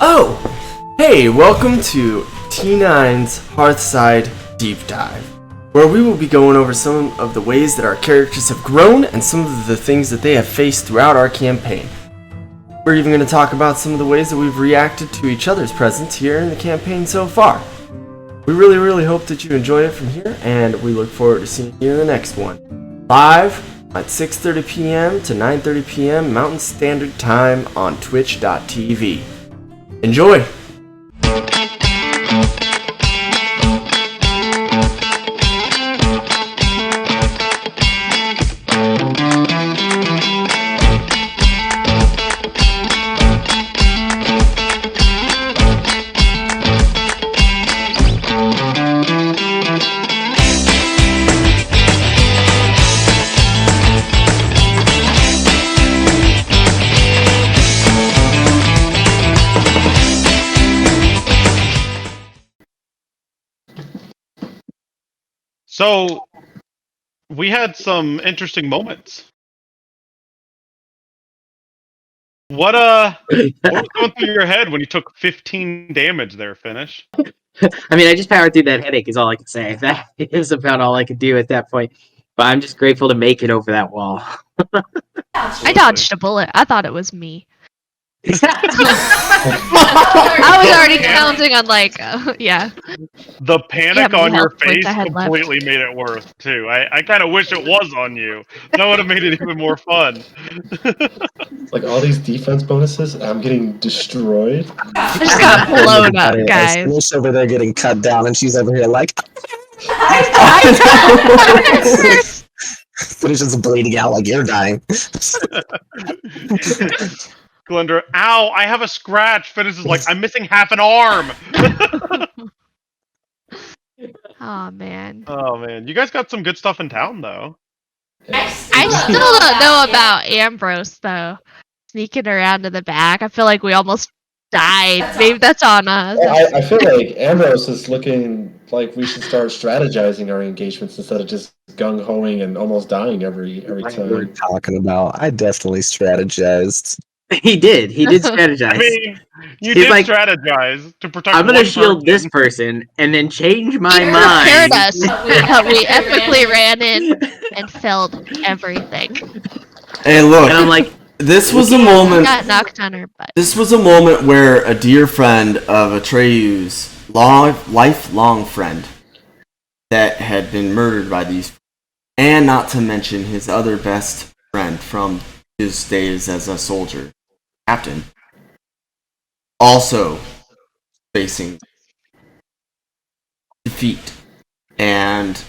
Oh, hey, welcome to T9's Hearthside Deep Dive, where we will be going over some of the ways that our characters have grown and some of the things that they have faced throughout our campaign. We're even going to talk about some of the ways that we've reacted to each other's presence here in the campaign so far. We really hope that you enjoy it from here, and we look forward to seeing you in the next one. Live at 6:30 p.m. to 9:30 p.m. Mountain Standard Time on twitch.tv. Enjoy! So, we had some interesting moments. What was going through your head when you took 15 damage there, Finish? I mean, I just powered through that headache is all I can say. That is about all I could do at that point. But I'm just grateful to make it over that wall. I dodged a bullet. I thought it was me. I was already counting on yeah. The panic on your face I had left. completely made it worth, too. I kind of wish it was on you. That would have made it even more fun. Like all these defense bonuses, I'm getting destroyed. I just got blown up, guys. Finish over there getting cut down, and she's over here like, Finish is bleeding out like you're dying. Glenda, ow, I have a scratch. Finish is like, I'm missing half an arm. Oh man. Oh man, you guys got some good stuff in town though. I still don't know about Ambrose though. Sneaking around in the back. I feel like we almost died. Maybe that's on us. I feel like Ambrose is looking like we should start strategizing our engagements instead of just gung-hoing and almost dying every What we're time. talking about. I definitely strategized. He did strategize. I mean, you He's did like, strategize to protect. I'm gonna one shield this person. person and then change my He mind. prepared us, but we epically ran in and failed everything. Hey, look, And I'm like, this was a moment. Got knocked on her butt. This was a moment where a dear friend of Atreyu's lifelong friend that had been murdered by these, and not to mention his other best friend from his days as a soldier, captain, also facing defeat, and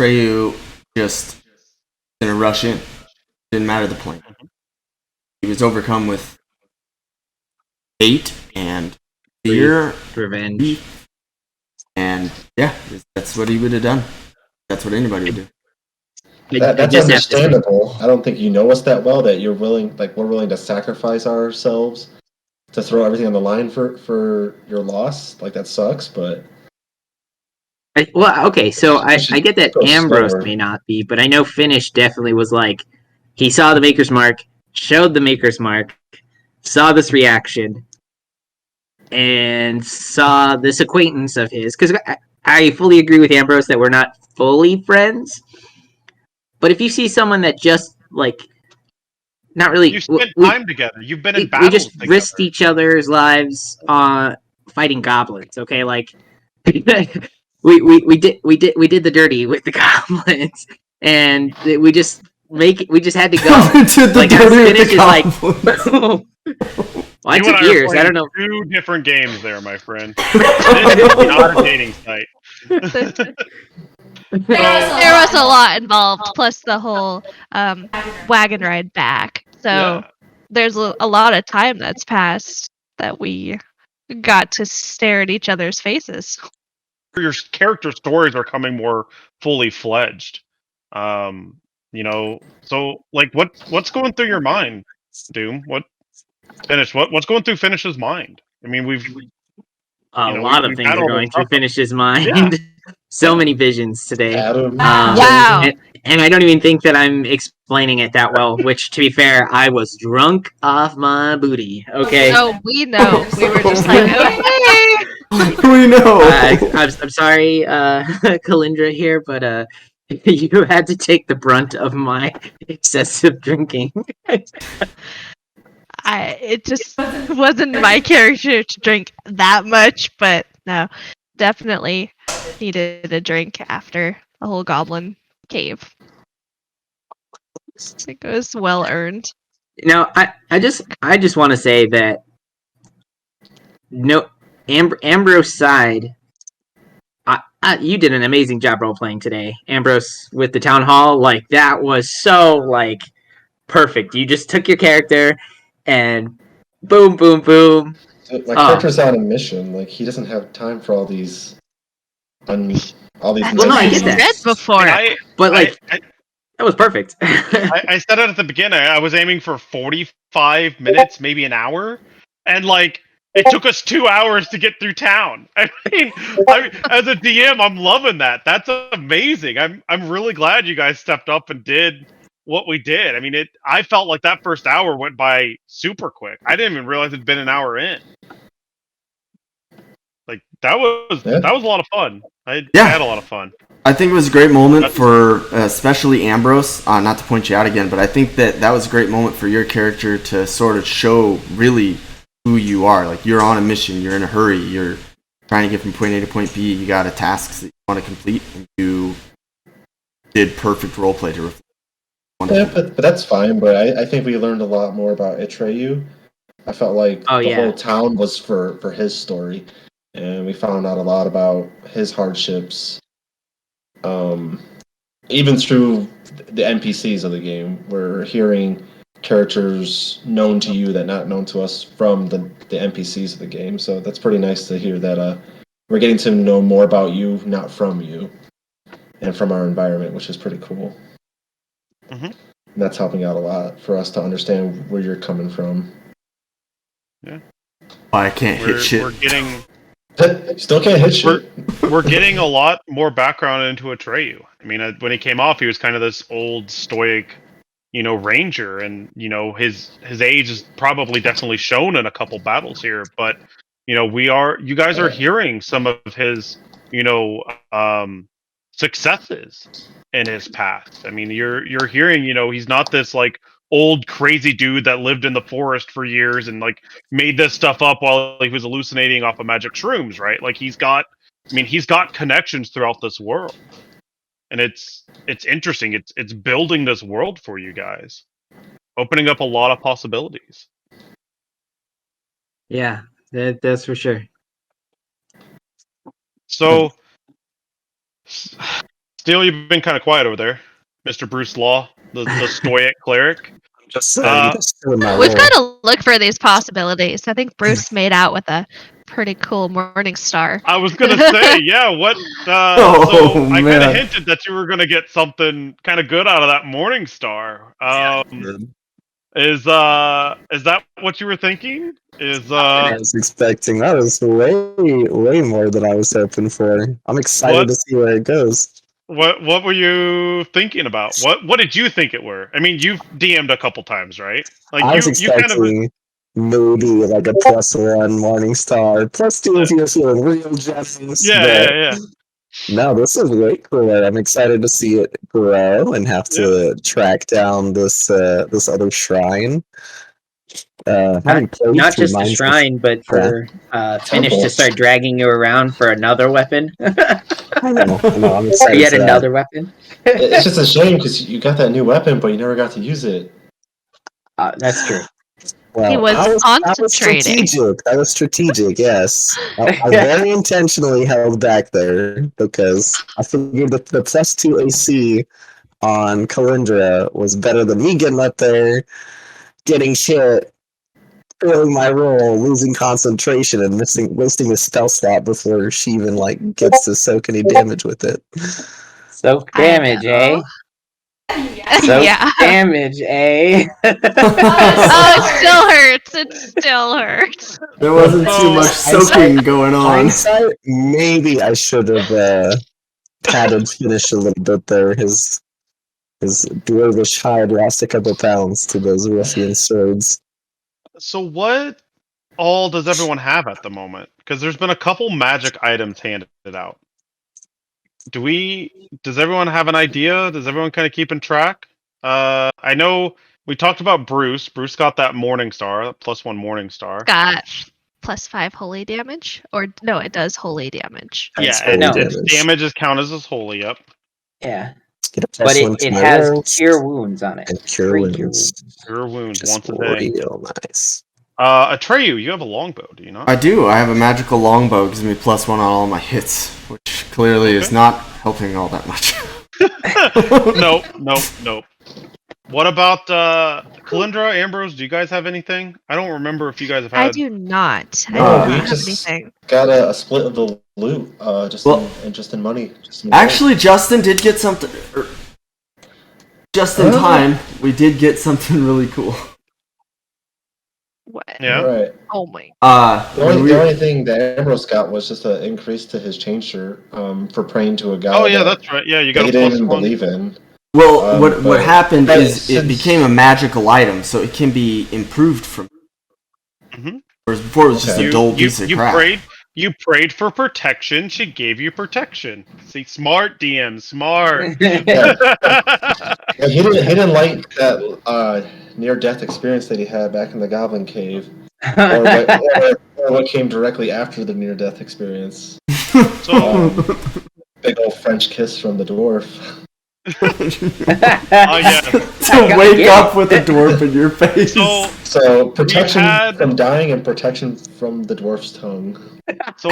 Atreyu just gonna rush in. Didn't matter the point. He was overcome with hate and fear, revenge. grief, and yeah, that's what he would have done. That's what anybody would do. That's understandable. I don't think you know us that well that we're willing to sacrifice ourselves to throw everything on the line for your loss. Like that sucks, but Well, okay, so I get that go Ambrose slower. may not be, but I know Finish definitely was like, he saw the Maker's Mark, showed the Maker's Mark, saw this reaction, and saw this acquaintance of his. Because I fully agree with Ambrose that we're not fully friends, but if you see someone that just, like, not really... You spent time together. You've been in we battles just together. risked each other's lives fighting goblins, okay? Like... We did the dirty with the goblins, and we just had to go. Did the Like, dirty with Finish the is like, goblins. well, I You and took I are years. I playing don't know. Two different games there, my friend. This is not a dating site. There was a lot involved, plus the whole wagon ride back. So Yeah. there's a lot of time that's passed that we got to stare at each other's faces. Your character stories are coming more fully fledged. So like what's going through your mind, Doom? What's going through Finish's mind? I mean, A lot of we've things had are all going this through stuff. Finish's mind. Yeah. So many visions today. Adam, Wow. And I don't even think that I'm explaining it that well, which, to be fair, I was drunk off my booty. Okay. Oh, we know. We were just like, okay. We know. I'm sorry, Kalindra here, but you had to take the brunt of my excessive drinking. It just wasn't my character to drink that much, but no, definitely needed a drink after the whole goblin cave. I think it was well earned. Now, I just want to say that no, Ambrose side. You did an amazing job role playing today, Ambrose, with the town hall. Like that was so like perfect. You just took your character and boom, boom, boom. My character's on a mission. Like he doesn't have time for all these. All these. Well, no, I get that. Read before. But like that was perfect. I said it at the beginning. I was aiming for 45 minutes, maybe an hour, and like it took us 2 hours to get through town. I mean, as a DM, I'm loving that. That's amazing. I'm really glad you guys stepped up and did what we did. I mean, I felt like that first hour went by super quick. I didn't even realize it'd been an hour in. Like that was a lot of fun. I had a lot of fun. I think it was a great moment for especially Ambrose, not to point you out again, but I think that was a great moment for your character to sort of show really who you are. Like you're on a mission, you're in a hurry, you're trying to get from point A to point B, you got a task that you want to complete, and you did perfect roleplay to reflect. Yeah, but that's fine. But I think we learned a lot more about Atreyu. I felt like the whole town was for his story, and we found out a lot about his hardships. Even through the NPCs of the game, we're hearing characters known to you that not known to us from the NPCs of the game. So that's pretty nice to hear that we're getting to know more about you, not from you, and from our environment, which is pretty cool. Mm-hmm. And that's helping out a lot for us to understand where you're coming from. Yeah. I can't hit shit. We're getting... Still can't hit shit. We're getting a lot more background into Atreyu. I mean, when he came off, he was kind of this old stoic, ranger, and his age is probably definitely shown in a couple battles here. But you guys are hearing some of his, successes in his past. I mean, you're hearing, he's not this like old crazy dude that lived in the forest for years and like made this stuff up while he was hallucinating off of magic shrooms, right? Like he's got connections throughout this world, and it's interesting. It's building this world for you guys, opening up a lot of possibilities. Yeah, that's for sure. So, Steele, you've been kind of quiet over there, Mr. Bruce Law, the stoic cleric. Just We've got to look for these possibilities. I think Bruce made out with a pretty cool morning star. I was gonna say, yeah. What? So I kind of hinted that you were gonna get something kind of good out of that morning star. Is that what you were thinking? I was expecting that was way more than I was hoping for. I'm excited to see where it goes. What were you thinking about? What did you think it were? I mean, you've DM'd a couple times, right? Like I was expecting maybe like a +1 morning star, +2 if you're feeling real generous. Yeah. No, this is way cooler. I'm excited to see it grow and have to track down this other shrine. Not just a shrine, but for Finish to start dragging you around for another weapon. I know, I'm excited. Yet another weapon. It's just a shame because you got that new weapon, but you never got to use it. That's true. Well, he was concentrating. I was strategic, yes. I very intentionally held back there because I figured that the +2 AC on Kalindra was better than me getting up there, getting shit, failing my roll, losing concentration, and wasting a spell slot before she even gets to soak any damage with it. Soak damage, eh? Soak damage, eh? Oh, it still hurts. There wasn't too much soaking going on. Maybe I should have padded Finish a little bit there. His His dwarvish hide lost a couple pounds to those ruffian swords. So what all does everyone have at the moment? Because there's been a couple magic items handed out. Does everyone have an idea? Does everyone kind of keep in track? I know we talked about Bruce. Bruce got that Morning Star, +1 Morning Star. Got +5 holy damage, or no, it does holy damage. That's Yeah, holy its damage is counted as holy. Yep. Yeah. Get a But +1 it to my has rolls, cure wounds on it. and cure 3 wounds. Cure wounds Just once a day. real nice. Atreyu, you have a longbow, do you not? I do. I have a magical longbow, gives me +1 on all my hits, which clearly is not helping all that much. Nope. What about Kalindra, Ambrose? Do you guys have anything? I don't remember if you guys have had. I do not. I do No, not we have just anything. got a split of the loot, Well- just in money. Actually, Justin did get something. Just in time, we did get something really cool. What? Yeah. Right. Oh my. The only thing that Ambrose got was just an increase to his chain shirt for praying to a god. Oh yeah, that's right. Yeah, you got he a didn't even +1. believe in. Well, what but- happened but is it became a magical item, so it can be improved from. Mhm. Whereas before it was just a dull piece of crap. You prayed for protection. She gave you protection. See, smart DM, smart. Yeah, he didn't like that near-death experience that he had back in the Goblin Cave, or what came directly after the near-death experience. So, Big old French kiss from the dwarf. yeah. To wake up with a dwarf in your face. So protection had- from dying and protection from the dwarf's tongue. So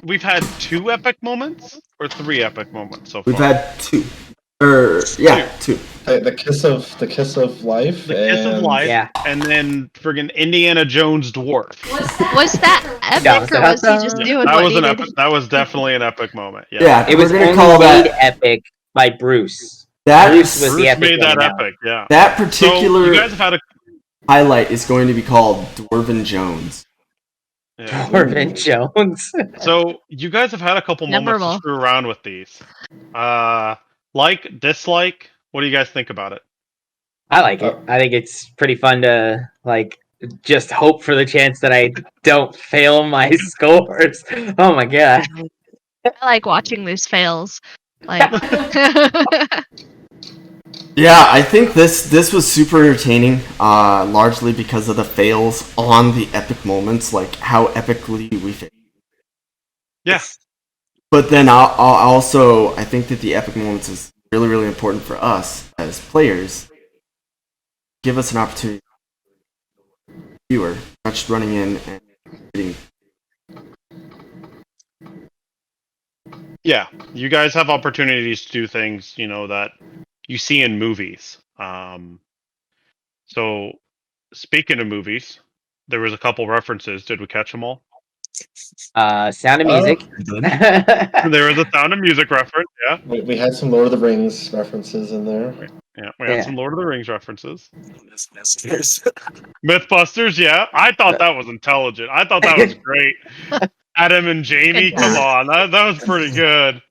we've had 2 epic moments or 3 epic moments so far? We've had 2. Two. The kiss of life. The kiss of life, Yeah. and then friggin' Indiana Jones dwarf. Was that epic, or was he just doing That what was he an did? epic. That was definitely an epic moment. Yeah. Yeah, It was we're gonna only call made that. epic by Bruce. That Bruce was the Bruce epic made that one now. epic. Yeah. that So particular you guys have had a. highlight is going to be called Dwarven Jones. Yeah. Corbin Jones. So you guys have had a couple moments Memorable. to screw around with these. Like, dislike. What do you guys think about it? I like it. I think it's pretty fun to just hope for the chance that I don't fail my scores. Oh my god. I like watching these fails. Like, Yeah, I think this was super entertaining, largely because of the fails on the epic moments, like how epically we failed. Yeah. But then I think that the epic moments is really, really important for us as players. Give us an opportunity, viewer, not just running in and getting. Yeah, you guys have opportunities to do things, that you see in movies. So, speaking of movies, there was a couple references. Did we catch them all? Sound of Music. There was a Sound of Music reference. Yeah, We had some Lord of the Rings references in there. yeah. We had some Lord of the Rings references. Mythbusters. Mythbusters. Yeah, I thought that was intelligent. I thought that was great. Adam and Jamie, come on, that was pretty good.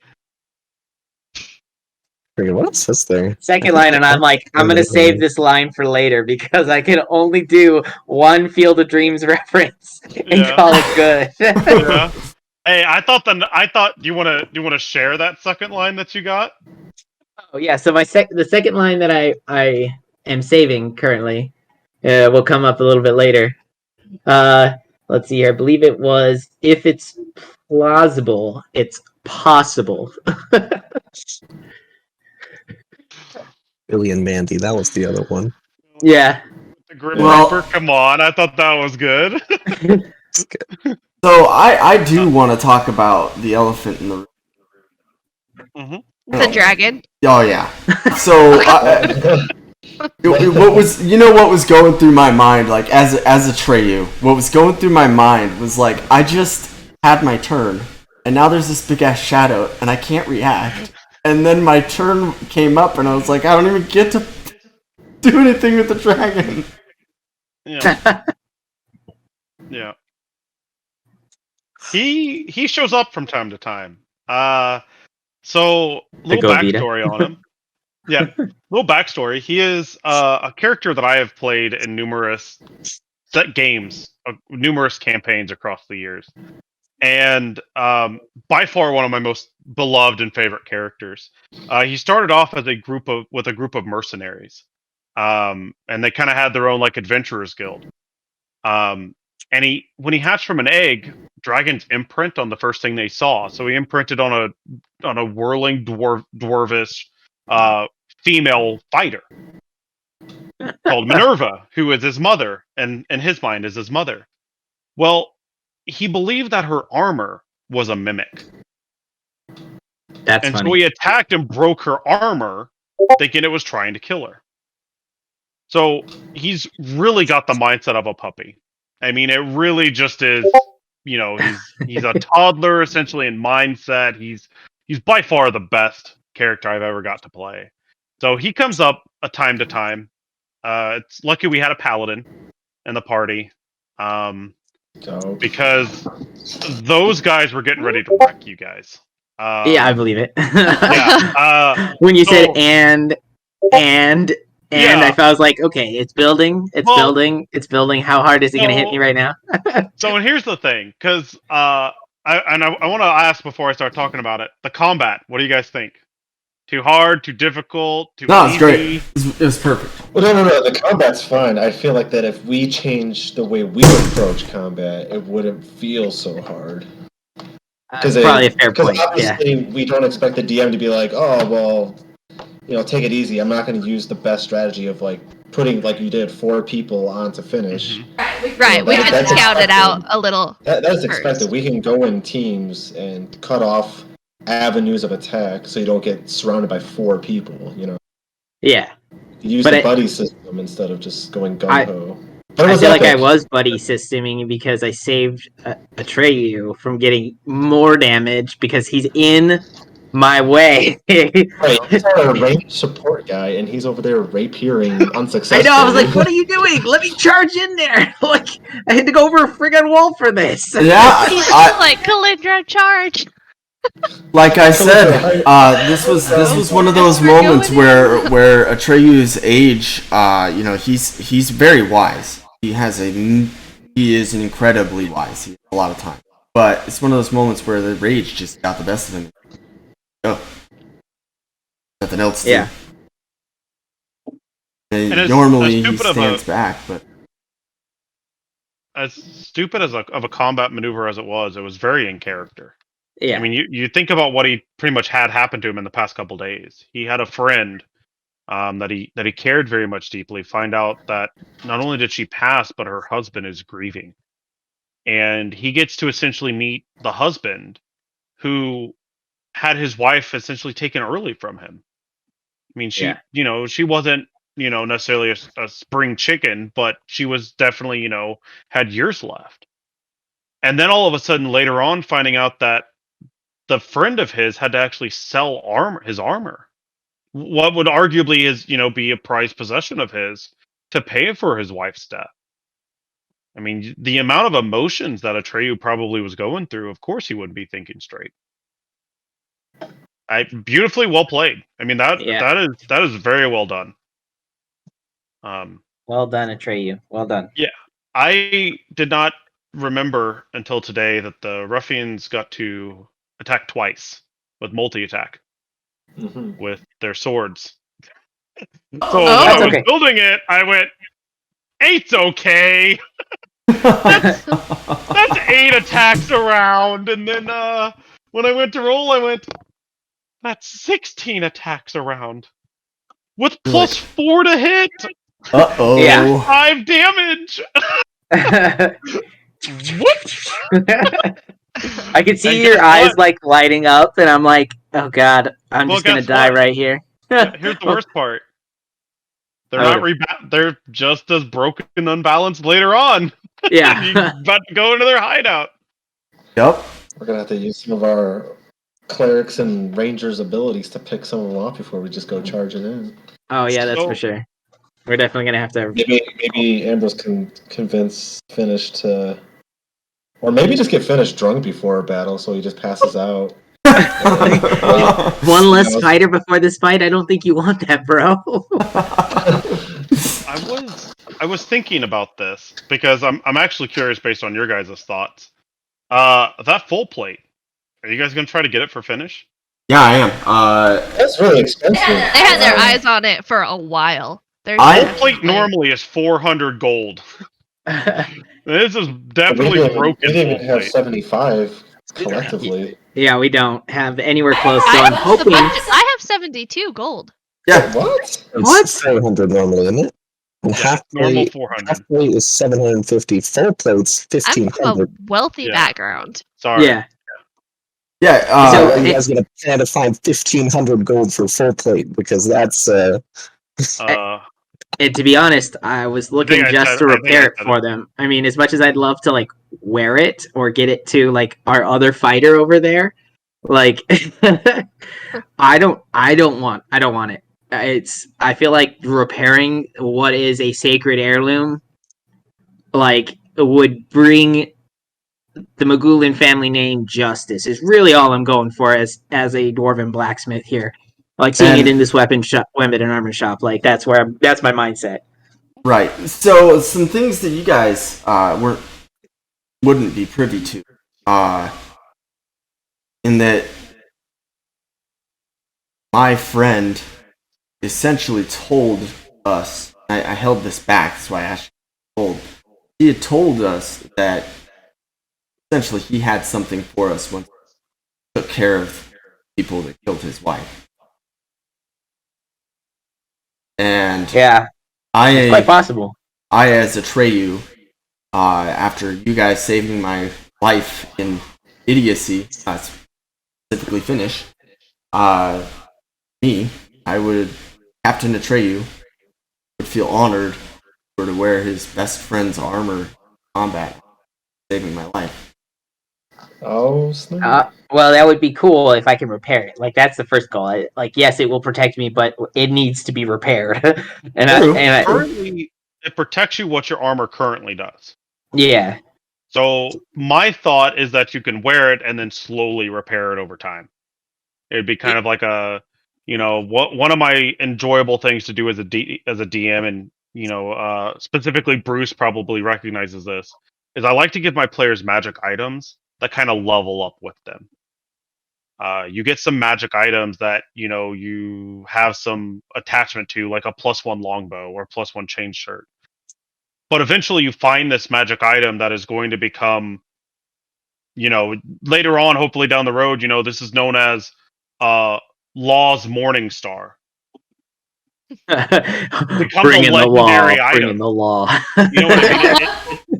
What else is there? Second line, and I'm like, I'm gonna save this line for later because I can only do one Field of Dreams reference and call it good. Yeah. Hey, I thought. Do you want to share that second line that you got? Oh yeah, so the second line that I am saving currently will come up a little bit later. Let's see here. I believe it was, if it's plausible, it's possible. Billy and Mandy, that was the other one. Yeah. The Grim Well- Reaper. Come on, I thought that was good. It's good. So I do want to talk about the elephant in the room. the dragon. Oh yeah. So what was going through my mind, like as a Treyu, what was going through my mind was like, I just had my turn, and now there's this big ass shadow, and I can't react. And then my turn came up, and I was like, I don't even get to do anything with the dragon. Yeah. Yeah. He shows up from time to time. So little Govita. backstory on him. Yeah, little backstory. He is a character that I have played in numerous set games, numerous campaigns across the years, and by far one of my most beloved and favorite characters. He started off as with a group of mercenaries, and they kind of had their own like adventurers guild. And when he hatched from an egg, dragons imprint on the first thing they saw. So he imprinted on a whirling dwarvish female fighter called Minerva, who is his mother, and in his mind is his mother. Well, he believed that her armor was a mimic. That's and funny. so he attacked and broke her armor, thinking it was trying to kill her. So he's really got the mindset of a puppy. I mean, it really just is. He's a toddler essentially in mindset. He's by far the best character I've ever got to play. So he comes up a time to time. It's lucky we had a paladin in the party, because those guys were getting ready to wreck you guys. Yeah, I believe it. Yeah. When you said and Yeah. I was like, okay, it's building. How hard is it going to hit me right now? So, and here's the thing, because I want to ask before I start talking about it. The combat. What do you guys think? Too hard? Too difficult? Too No, easy? it's great. It was perfect. Well, no. The combat's fine. I feel like that if we change the way we approach combat, it wouldn't feel so hard. That's probably a fair point. Obviously, we don't expect the DM to be like, oh, well, take it easy. I'm not going to use the best strategy of like putting, like you did, 4 people on to finish. Mm-hmm. Right, we can scout it out a little. That is expected. first. We can go in teams and cut off avenues of attack so you don't get surrounded by 4 people. Yeah. Use the buddy system instead of just going gung-ho. I feel like I was buddy systeming because I saved Atreyu from getting more damage because he's in my way. Right, he's our range support guy, and he's over there rapiering unsuccessfully. I know, I was like, what are you doing? Let me charge in there! Like, I had to go over a friggin' wall for this! Yeah, like Kalindra charge! Like I said, this was one of those moments where Atreyu's age, he's very wise. He is an incredibly wise. He has a lot of time, but it's one of those moments where the rage just got the best of him. Oh, nothing else to do. And normally he stands back, but as stupid of a combat maneuver as it was very in character. Yeah. I mean, you think about what he pretty much had happen to him in the past couple days. He had a friend that he cared very much deeply find out that not only did she pass, but her husband is grieving, and he gets to essentially meet the husband who had his wife essentially taken early from him. I mean, she wasn't necessarily a spring chicken, but she was definitely had years left. And then all of a sudden later on finding out that the friend of his had to actually sell his armor, what would arguably be a prized possession of his, to pay for his wife's death. I mean, the amount of emotions that Atreyu probably was going through, of course he wouldn't be thinking straight. Beautifully well played. I mean, that is very well done. Well done, Atreyu. Well done. Yeah. I did not remember until today that the ruffians got to attack twice with multi-attack with their swords. So when I was building it, I went, 8's okay. that's 8 attacks around. And then when I went to roll, I went, that's 16 attacks around. With plus 4 to hit. Uh-oh. Yeah. 5 damage. What? I can see your eyes like lighting up, and I'm like, oh god, I'm just gonna die right here. Here's the worst part. They're not they're just as broken and unbalanced later on. Yeah. You're about to go into their hideout. Yep. We're gonna have to use some of our clerics and rangers' abilities to pick some of them off before we just go charging in. Oh yeah, that's for sure. We're definitely gonna have to. Maybe Ambrose can convince Finish to, or maybe just get Finish drunk before a battle, so he just passes out. One less fighter before this fight. I don't think you want that, bro. I was thinking about this because I'm actually curious based on your guys' thoughts. That full plate. Are you guys gonna try to get it for finish? Yeah, I am. That's really expensive. They had their eyes on it for a while. They're I- Full plate normally is 400 gold. This is We definitely didn't broken. even Full have plate. 75 collectively. Yeah, we don't have anywhere close. So I I'm have hoping. I have 72 gold. Yeah. What? What? It's 400 normally, isn't it? And Yeah, half normal plate, 400. half plate is 750. Full plate's I'm from a 1500. wealthy Yeah. background. Sorry. Yeah. Yeah. So- you guys gonna plan to find 1500 gold for full plate because that's And to be honest, I was looking I just said- to I think I repair it said for them. I mean, as much as I'd love to like wear it or get it to like our other fighter over there, like I don't want it. I feel like repairing what is a sacred heirloom like would bring the Magulin family name justice is really all I'm going for as a dwarven blacksmith here. Like seeing it And- in this weapon and armor shop, like that's my mindset. Right. So some things that you guys wouldn't be privy to, in that my friend essentially told us. I held this back, that's why I actually told. He had told us that essentially he had something for us once he took care of people that killed his wife. And Yeah, it's quite possible. I, as Atreyu, after you guys saving my life in idiocy, specifically Finnish, I would, Captain Atreyu, would feel honored to wear his best friend's armor in combat, saving my life. Oh, snap. Well, that would be cool if I can repair it. Like that's the first goal. Like yes, it will protect me, but it needs to be repaired. True. Currently, it protects you what your armor currently does. Yeah. So my thought is that you can wear it and then slowly repair it over time. It'd be kind of like a, one of my enjoyable things to do as a DM, and specifically Bruce probably recognizes this, is I like to give my players magic items that kind of level up with them. You get some magic items that you have some attachment to, like a +1 longbow or +1 chain shirt. But eventually you find this magic item that is going to become, later on, hopefully down the road, this is known as Law's Morning Star. Bring in the law. legendary Bring item. in the law. You know what I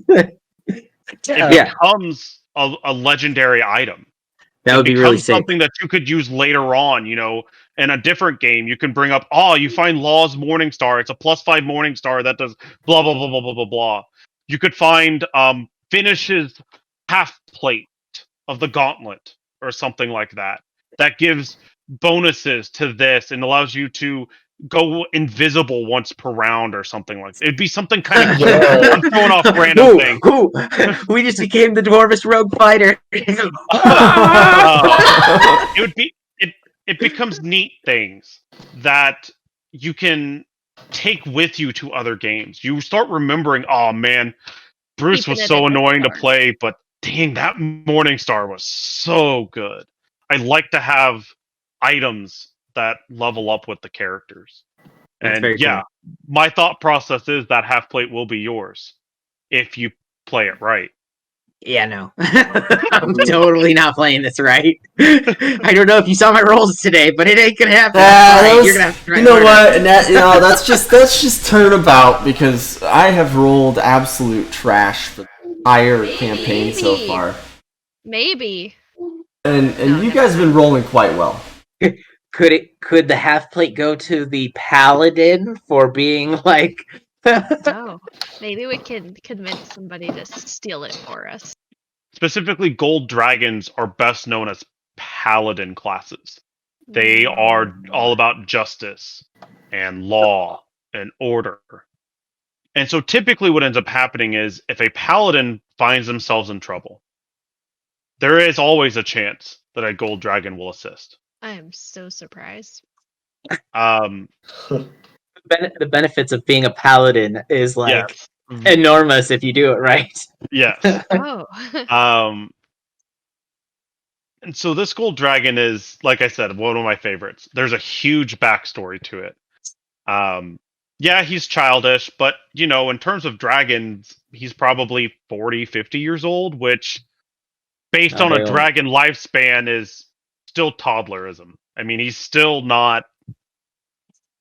mean? It Yeah. becomes a legendary item. That would be really sick. Something that you could use later on, in a different game. You can bring up, you find Law's Morning Star. It's a +5 Morning Star that does blah blah blah blah blah blah blah. You could find Finish's half plate of the gauntlet or something like that. That gives bonuses to this and allows you to go invisible once per round or something like that. It'd be something kind of cool. I'm throwing off random things. We just became the Dwarvish Rogue Fighter. It becomes neat things that you can take with you to other games. You start remembering, oh man, Bruce Keeping was it so in annoying to Morningstar. play, but dang, that Morning Star was so good. I like to have items that level up with the characters. That's And very yeah, my thought process is that half plate will be yours if you play it right. Yeah, no. I'm totally not playing this right. I don't know if you saw my rolls today, but it ain't gonna happen. You're gonna have to try you know harder. what? And that's just turnabout because I have rolled absolute trash for the entire campaign so Maybe. far, Maybe. and you guys have been rolling quite well. Could the half plate go to the paladin for being like Oh, maybe we can convince somebody to steal it for us. Specifically, gold dragons are best known as paladin classes. They are all about justice and law and order. And so typically what ends up happening is if a paladin finds themselves in trouble, there is always a chance that a gold dragon will assist. I am so surprised. Um, The benefits of being a paladin is like yes. enormous if you do it right. Yes. Oh. And so this gold dragon is, like I said, one of my favorites. There's a huge backstory to it. Yeah, he's childish, but, you know, in terms of dragons, he's probably 40, 50 years old, which, based Not on a very old. dragon lifespan, is still toddlerism. I mean, he's still not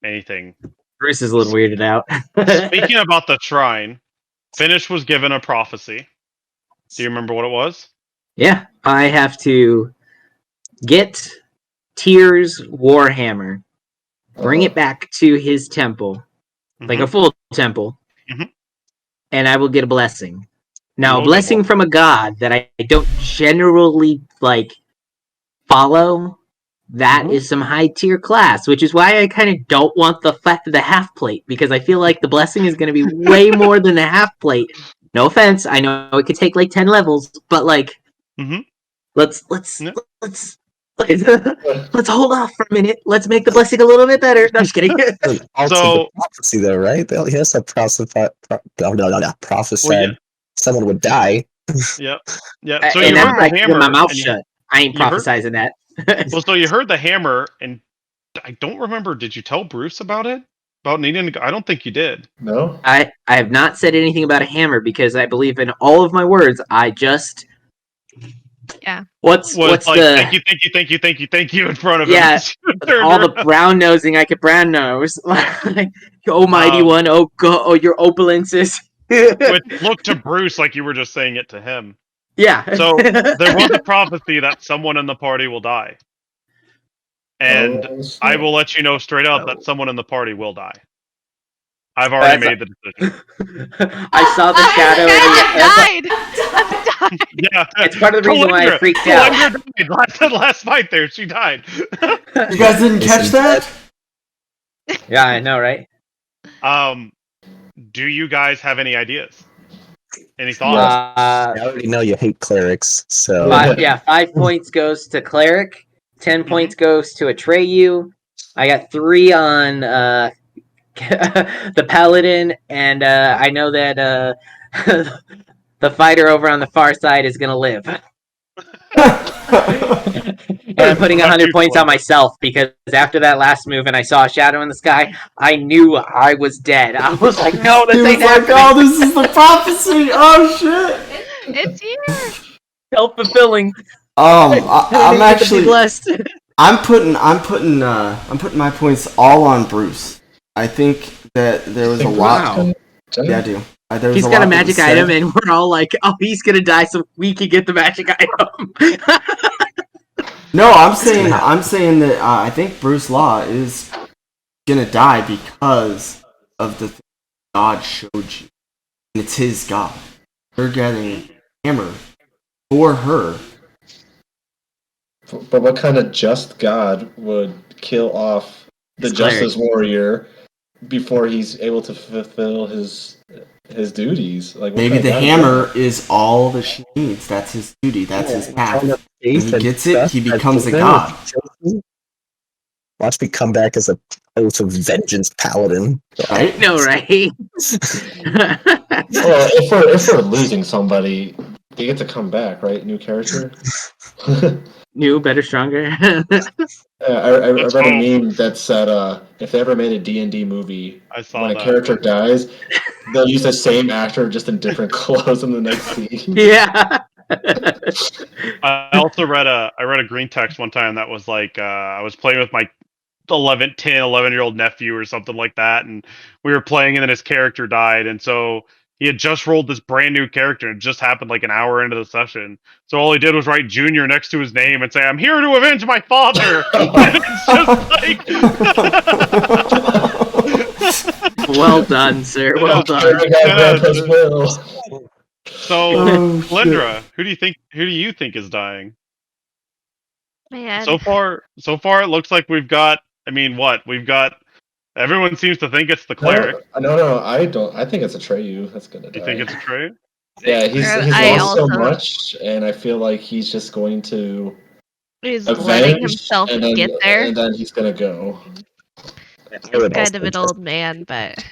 anything. Bruce is a little weirded out. Speaking about the shrine, Finnish was given a prophecy. Do you remember what it was? Yeah, I have to get Tyr's Warhammer, bring it back to his temple, like a full temple, and I will get a blessing. Now, a blessing from a god that I don't generally like follow. That is some high tier class, which is why I kind of don't want the half plate, because I feel like the blessing is going to be way more than the half plate. No offense, I know it could take like 10 levels, but like, let's hold off for a minute. Let's make the blessing a little bit better. No, just kidding. Also, the prophecy, though, right? He has to prophesy. Someone would die. Yep. So and you heard the hammer. My mouth shut. I ain't prophesizing that. Well, so you heard the hammer, and I don't remember. Did you tell Bruce about it? About needing to? I don't think you did. No. I have not said anything about a hammer because I believe in all of my words. I just. Yeah. What's like, the thank you in front of him? All the brown nosing I could brown nose. Like, almighty one, oh god, oh your opulences. Look to Bruce like you were just saying it to him. Yeah. So there was a prophecy that someone in the party will die. And I will let you know straight up that someone in the party will die. I've already made the decision. I saw the shadow. Died. Yeah, it's part of the reason why I freaked out. Died. Last fight there, she died. You guys didn't catch that? Yeah, I know, right? Do you guys have any ideas? Any thoughts? I already know you hate clerics, so 5 points goes to cleric, 10 points goes to Atreyu. I got 3 on the paladin, and I know that the fighter over on the far side is gonna live. And I'm putting 100 points on myself because after that last move and I saw a shadow in the sky, I knew I was dead. I was like, no, this ain't happening. Oh, this is the prophecy. Oh shit. It's here. Self-fulfilling. I'm actually blessed. I'm putting my points all on Bruce. I think that there was a lot. Yeah, I do. He's got a magic item, and we're all like, "Oh, he's gonna die, so we can get the magic item." No, I'm saying that I think Bruce Law is gonna die because of the thing God showed you. And it's his God. They're getting hammer for her. But what kind of just God would kill off the Justice Warrior before he's able to fulfill his duties? Like, maybe the hammer is all that she needs. That's his duty. That's his path. When he gets it, he becomes a god. Watch me come back as a oath of vengeance paladin. Right? No, right? Well, if we're losing somebody, they get to come back, right? New character. New, better, stronger. I read a meme that said if they ever made a D&D movie, when a character dies, they'll use the same actor just in different clothes in the next scene. Yeah. I also read a green text one time that was like I was playing with my 11-year-old nephew or something like that, and we were playing and then his character died, and so he had just rolled this brand new character. It just happened like an hour into the session. So all he did was write Junior next to his name and say, "I'm here to avenge my father." It's just like well done, sir. Well done. So, Lindra, who do you think is dying? Man. So far it looks like we've got everyone seems to think it's the cleric. No, I don't. I think it's Atreyu that's gonna die. You think it's Atreyu? Yeah, he's lost so much, and I feel like he's just going to He's letting himself and then, get there. and then he's gonna go. He's kind of an old man, but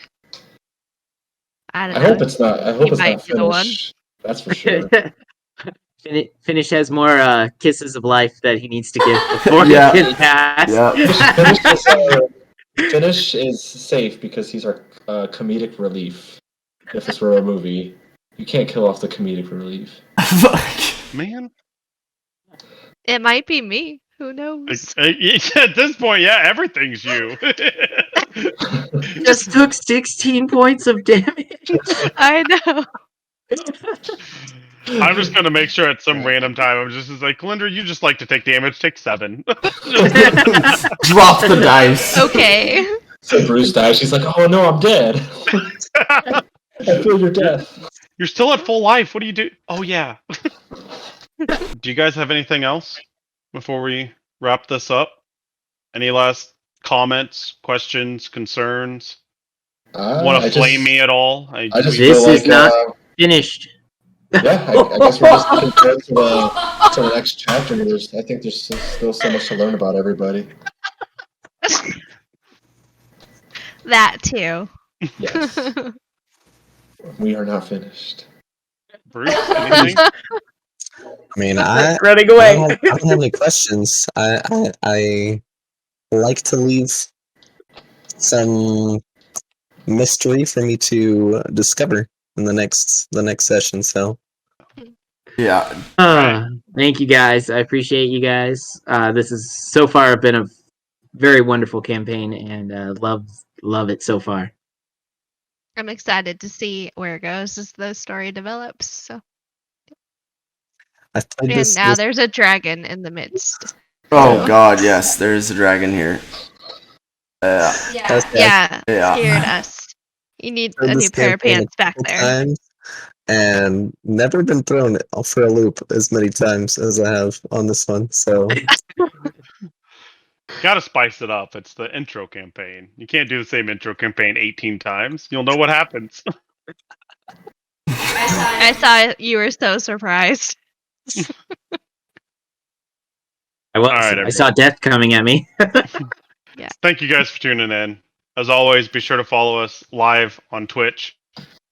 I don't I know. hope it's not. I hope He it's might not be the one. Finish. That's for sure. Finish has more kisses of life that he needs to give before Yeah. he can pass. Yeah. Finish is safe because he's our comedic relief. If this were a movie, you can't kill off the comedic relief. Man. It might be me. Who knows? At this point, yeah, everything's you. Just took 16 points of damage. I know. I'm just gonna make sure at some random time I'm just like, Kalindra, you just like to take damage, take 7. Drop the dice. Okay. So Bruce dies. She's like, "Oh no, I'm dead. I feel your death." You're still at full life. What do you do? Oh yeah. Do you guys have anything else before we wrap this up? Any last comments, questions, concerns? Want to flame me at all? I just This feel like is not finished. Yeah, I guess we're just looking forward to the next chapter. I think there's still so much to learn about everybody. That too. Yes, we are not finished. Bruce, anything? I mean, I Running I away. don't have any questions. I like to leave some mystery for me to discover in the next session. So Yeah. Thank you guys. I appreciate you guys. This has so far been a very wonderful campaign, and love it so far. I'm excited to see where it goes as the story develops. So, I've played and this. now there's a dragon in the midst. Oh God, yes, there is a dragon here. Yeah, scared us. You need a new pair of pants back there. Times, and never been thrown for a loop as many times as I have on this one. So Gotta spice it up. It's the intro campaign. You can't do the same intro campaign 18 times. You'll know what happens. I saw you were so surprised. I was. All right, I saw death coming at me. Yeah. Thank you guys for tuning in. As always, be sure to follow us live on Twitch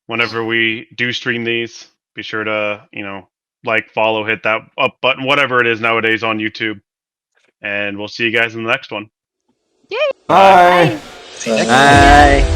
whenever we do stream these. Be sure to, like, follow, hit that up button, whatever it is nowadays on YouTube. And we'll see you guys in the next one. Yay! Bye. Bye. Bye.